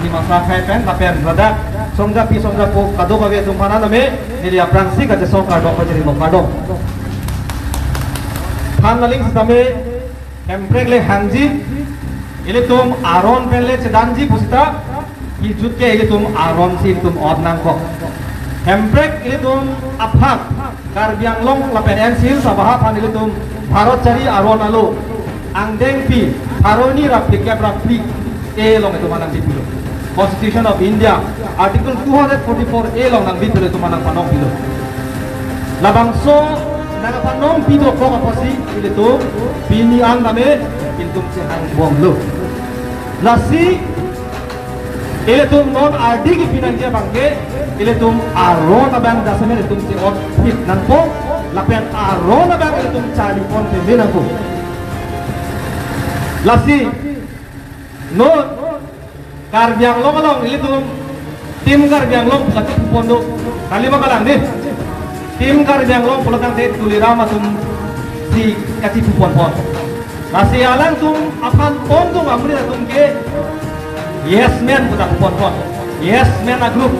di masa pen lapen rada songja pi songja po kado kage tumpana name ini dia Fransi kaje so kado kaje mo kado than naling same emprek le hanji ile tum aron pen le chedanji pusita hijut ke ile tum aron sin tum odnang ko emprek ile tum aphak karbiang long lapen ensil sabaha pan ile tum bharat chari aron alo angdeng pi haroni rapli ke rapli e long itu manang dipilo Constitution of India Article 244 a long nang dipilo itu manang panong pilo labangso nang panong pilo ko kapasi ile tu pini ang name intum se hang bom lo lasi ile tum non ardi ki pinangja bangke ile tum aron abang dasame ile tum se on hit nang po lapen aron abang ile tum chali pon te nang po lasi no karbiang long along ili tum tim karbiang long kati pondo kali makalang nih tim karbiang long pulang te tulirama tum si kati pon lasi alang tum akan pondo amri tum ke yes man putak pon yes man a group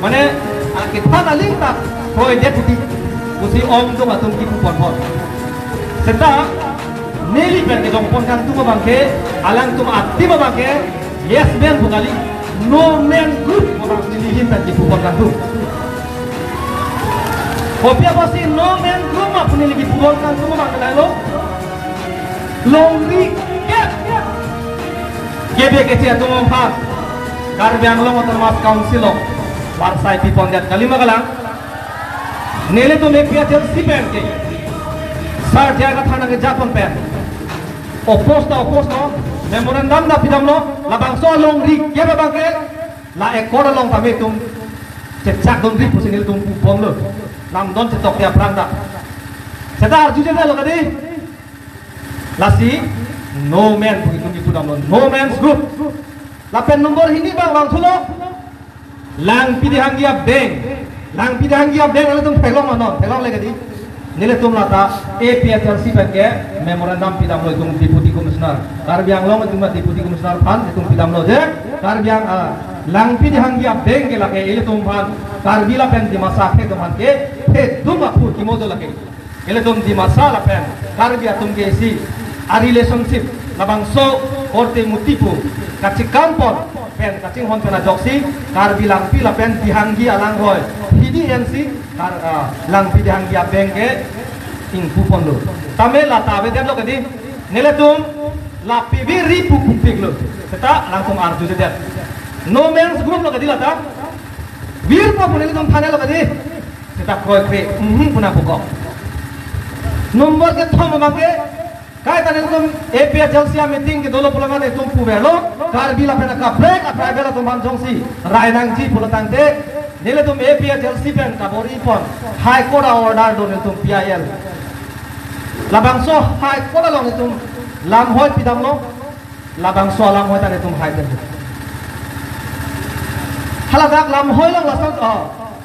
mane kita naling tak project putih usi om tum atum ki pon serta neli pen ke jong pon kan tu bangke alang tum ati bangke yes man bukali no man group orang nilihin tan ki pon kan tu kopia pasti no man group ma pun nili pon kan tu bangke lo longri gebe ke tia tu mah karbiang lo motor mas council lo parsai pipon dat kalima kalang nele tu mepia tel sipen ke sar jaga thana ke japon pen opos no memorandum da pidam no labang so long ri ye ba ke la ekor long pame tum cecak don ri pusinil tum pupom lo nam don cetok ya pranda sedar juje lo kadi lasi no man begitu di pudam lo no man's group lapen nomor ini bang thulo lang pidihanggia beng ala tum pelong non pelong le kadi nile tum lata APHLC bangke memorandum pidam lo tum deputy commissioner karbiang long tum deputy commissioner pan tum pidam lo je karbiang lang pidihanggia beng ke lake ile tum pan karbila pen di masa ke tum ke he tum apur ki modo lake ile tum di masa la pen karbia tum ke si a relationship labang so orte mutipu kacik kampon pen kacing hon pena joksi karbilang pila pen dihanggi alang roy hidi ensi kar lang pidihanggi bengke ing pupon lo tame la tabe den lo kadi nele tum la pibiri pupupik lo seta langsung arju je no man's group lo kadi la ta wir pa puneli tum thane lo kadi seta kroy kre puna pukok nomor ke thom mape kai tane tum APHLC meeting ke dolo pulangan tum pubelo karbila pena ka break apa bela tum banjongsi rainang ji pulatang te nile tum APHLC pen kabori pon high court order do tum PIL labang so high court long tum lam hoy pidam lo labang so lam hoy tane tum high ten haladak lam hoy long lasan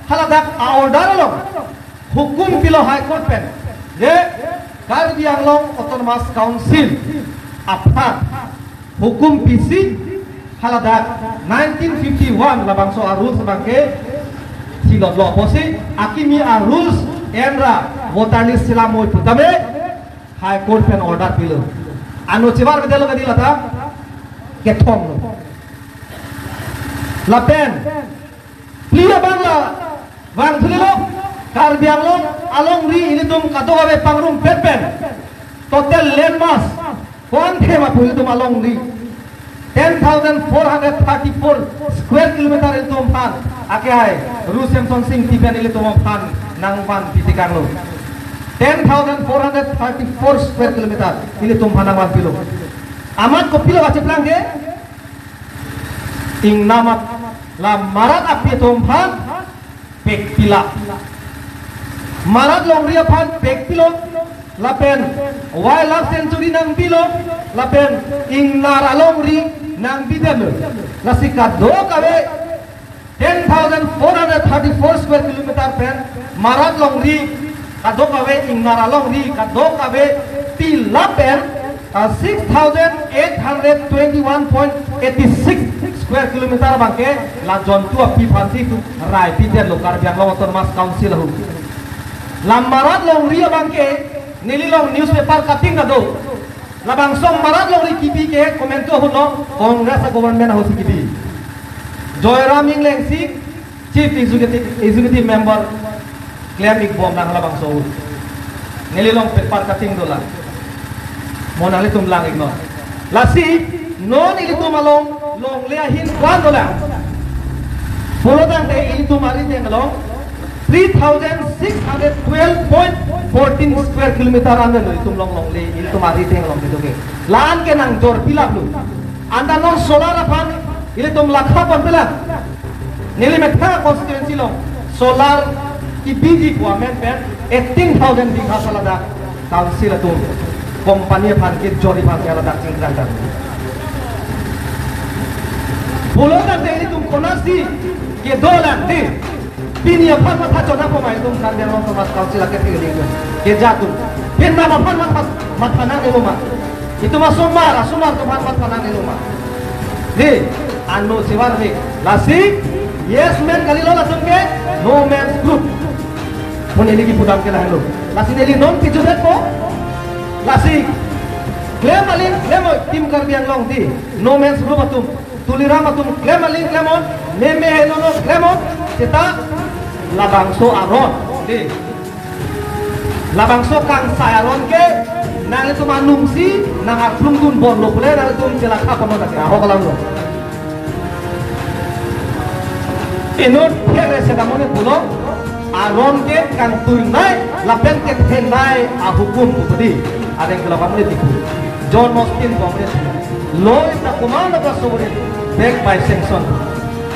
haladak order long hukum pilo high court pen je Karbiang Long Autonomous Council apa hukum PC haladak 1951 labang so rules sebagai silot lo posi akimi rules enra voter list silamoy putame high court pen order pilo anu cibar bedelo kadila ta ketong lapen plia bangla bang thulilo Karbiang Long along ri ini tum kato gawe pangrum pepen total land mass kon thema pul tum along ri 10,434 square kilometer itu pan ake hai ru Samson Singh tipen ini tum pan nang pan pitikang lo 10,434 square kilometer ini tum pan nang pan pilo amat ko pilo ace plang ge ing namat la marat api tum pan pek pila Marat long ria pan pek pilo lapen wildlife century nang pilo lapen ing nara long ri nang bidem lasika do kawe 10,434 square kilometer pen marat long ri kado kawe ing nara long ri kado kawe pila pen 6,821.86 square kilometer bangke la jon tu api phansi tu rai piten lo Karbiang Long Autonomous Council hu lamarat long ria bangke nili long newspaper cutting na do labang song marat long ri kipi ke komento hu no Congress government hu kipi Joyram Ingleng si chief executive member claim bom nang labang so nili long paper cutting do la monali tum lang ignore lasi non ili tum along long le hin kwan do la puro dang te ili tum ari te along 3612.14 square kilometer anda lo itum long le ili tum ari te along to ke lan ke nang jor pilap lu anda non solar apan ili tum lakha pan pila nili metha constituency lo solar ki biji ko amen pen 18000 bigha salada council tu company pan ke jori pan ke alada cingkran dan बोलो ना तेरी तुम कोनासी के दो लाख दे पिन ये फल मत चोना को माय तुम Karbiang Long Autonomous Council के थे के जा तुम पिन ना फल मत खाना के लो मा itu mah sumar tuh mat panang di rumah di anu siwar nih lasi yes man kali lo langsung ke no man's group pun ini pudam ke lah lo lasi ini non kicu ko lasi klaim alin klaim tim Karbiang Long di no man's group atum tulira matum klaim alin klaimon meme henono klaimon kita labangso aron di labangso kang sayaron ke nang itu manungsi nang aklung tun bon lo boleh nang itu celaka kono tak ho kalam lo inut kere sedamone pulo aron ke kang tunai lapen ke tenai a hukum budi ada yang kelapa menit itu John Austin Congress law is the command of the sovereign backed by sanction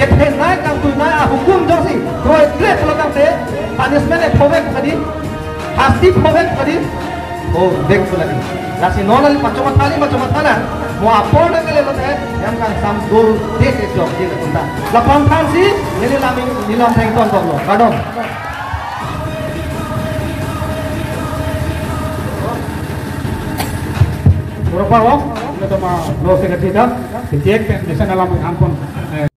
ke tenai kang tunai a hukum josi roy great lo kang te punishment e phobek tadi hasti phobek tadi oh देख तो लगी लासी नॉनल macam mana mau apa nak kalian lihat yang kan sam dur des job dia tunda lapang kansi ini lami nilam tengton kong kadon berapa wong kita mah lo sekejap kita cek bisa dalam ampun